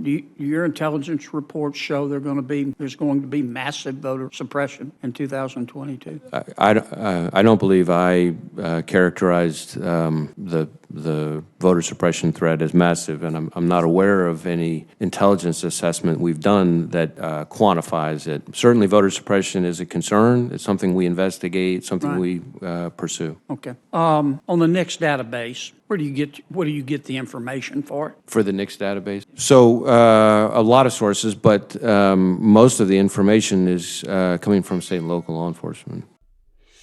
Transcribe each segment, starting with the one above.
Your intelligence reports show there's going to be massive voter suppression in 2022? I don't believe I characterized the voter suppression threat as massive, and I'm not aware of any intelligence assessment we've done that quantifies it. Certainly, voter suppression is a concern. It's something we investigate, something we pursue. Okay. On the NICS database, where do you get the information for it? For the NICS database? So a lot of sources, but most of the information is coming from state and local law enforcement.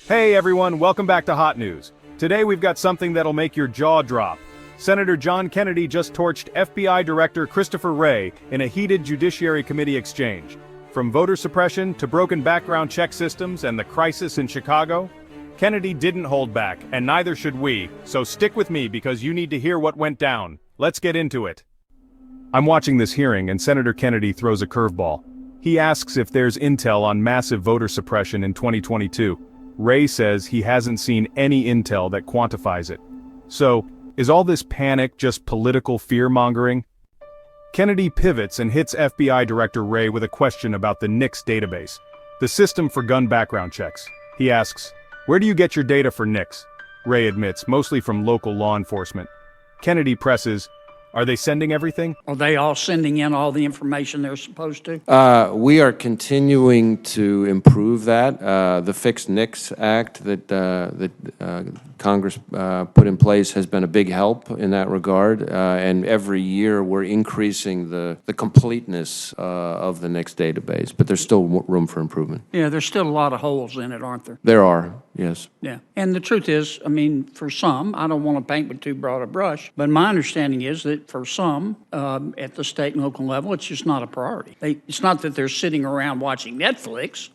Hey everyone, welcome back to Hot News. Today we've got something that'll make your jaw drop. Senator John Kennedy just torched FBI Director Christopher Wray in a heated Judiciary Committee exchange. From voter suppression to broken background check systems and the crisis in Chicago, Kennedy didn't hold back, and neither should we, so stick with me because you need to hear what went down. Let's get into it. I'm watching this hearing and Senator Kennedy throws a curveball. He asks if there's intel on massive voter suppression in 2022. Wray says he hasn't seen any intel that quantifies it. So, is all this panic just political fear-mongering? Kennedy pivots and hits FBI Director Wray with a question about the NICS database, the system for gun background checks. He asks, "Where do you get your data for NICS?" Wray admits, mostly from local law enforcement. Kennedy presses, "Are they sending everything?" Are they all sending in all the information they're supposed to? We are continuing to improve that. The Fixed NICS Act that Congress put in place has been a big help in that regard. And every year we're increasing the completeness of the NICS database, but there's still room for improvement. Yeah, there's still a lot of holes in it, aren't there? There are, yes. Yeah, and the truth is, I mean, for some, I don't want to paint with too broad a brush, but my understanding is that for some, at the state and local level, it's just not a priority. It's not that they're sitting around watching Netflix.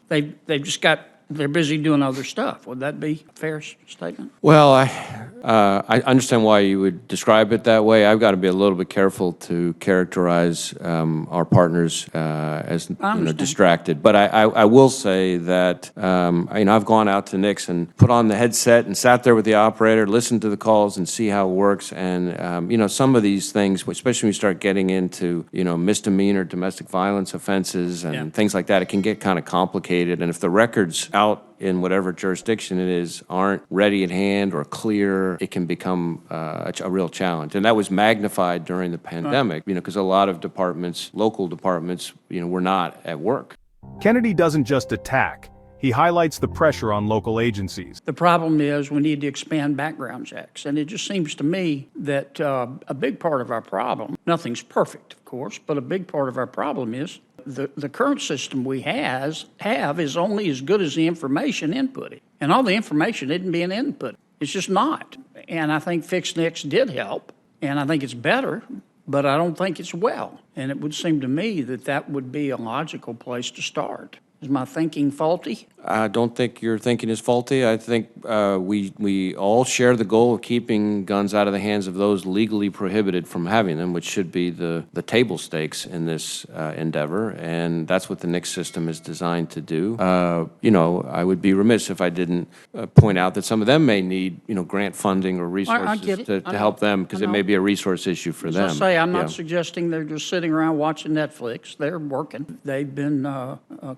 They're busy doing other stuff. Would that be a fair statement? Well, I understand why you would describe it that way. I've got to be a little bit careful to characterize our partners as distracted. But I will say that I've gone out to NICS and put on the headset and sat there with the operator, listened to the calls, and see how it works. And some of these things, especially when you start getting into misdemeanor domestic violence offenses and things like that, it can get kind of complicated. And if the records out in whatever jurisdiction it is aren't ready at hand or clear, it can become a real challenge. And that was magnified during the pandemic, because a lot of departments, local departments, were not at work. Kennedy doesn't just attack. He highlights the pressure on local agencies. The problem is we need to expand background checks. And it just seems to me that a big part of our problem, nothing's perfect, of course, but a big part of our problem is the current system we have is only as good as the information inputted. And all the information isn't being input. It's just not. And I think Fixed NICS did help, and I think it's better, but I don't think it's well. And it would seem to me that would be a logical place to start. Is my thinking faulty? I don't think your thinking is faulty. I think we all share the goal of keeping guns out of the hands of those legally prohibited from having them, which should be the table stakes in this endeavor, and that's what the NICS system is designed to do. I would be remiss if I didn't point out that some of them may need, grant funding or resources to help them, because it may be a resource issue for them. As I say, I'm not suggesting they're just sitting around watching Netflix. They're working. They've been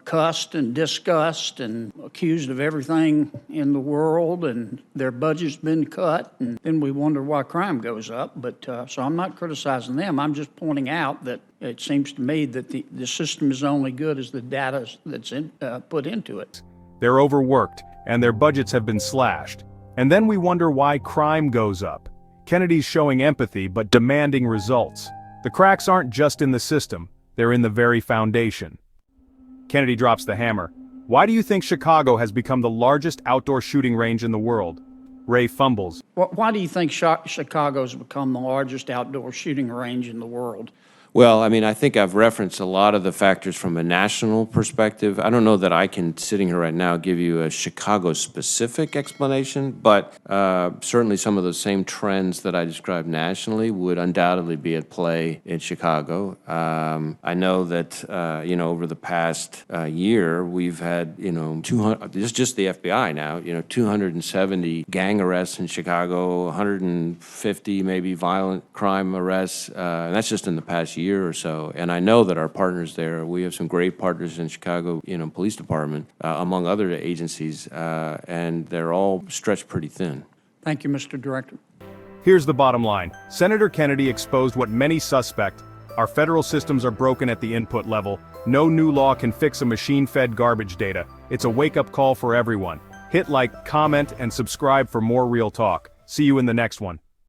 cussed and discussed and accused of everything in the world, and their budget's been cut, and then we wonder why crime goes up. But so I'm not criticizing them. I'm just pointing out that it seems to me that the system is only good as the data that's put into it. They're overworked, and their budgets have been slashed. And then we wonder why crime goes up. Kennedy's showing empathy but demanding results. The cracks aren't just in the system, they're in the very foundation. Kennedy drops the hammer. Why do you think Chicago has become the largest outdoor shooting range in the world? Wray fumbles. Why do you think Chicago's become the largest outdoor shooting range in the world? Well, I think I've referenced a lot of the factors from a national perspective. I don't know that I can, sitting here right now, give you a Chicago-specific explanation, but certainly some of those same trends that I described nationally would undoubtedly be at play in Chicago. I know that, over the past year, we've had, 200, this is just the FBI now, 270 gang arrests in Chicago, 150 maybe violent crime arrests, and that's just in the past year. year or so. And I know that our partners there, we have some great partners in Chicago, Police Department, among other agencies, and they're all stretched pretty thin. Thank you, Mr. Director. Here's the bottom line. Senator Kennedy exposed what many suspect. Our federal systems are broken at the input level. No new law can fix a machine-fed garbage data. It's a wake-up call for everyone. Hit like, comment, and subscribe for more real talk. See you in the next one.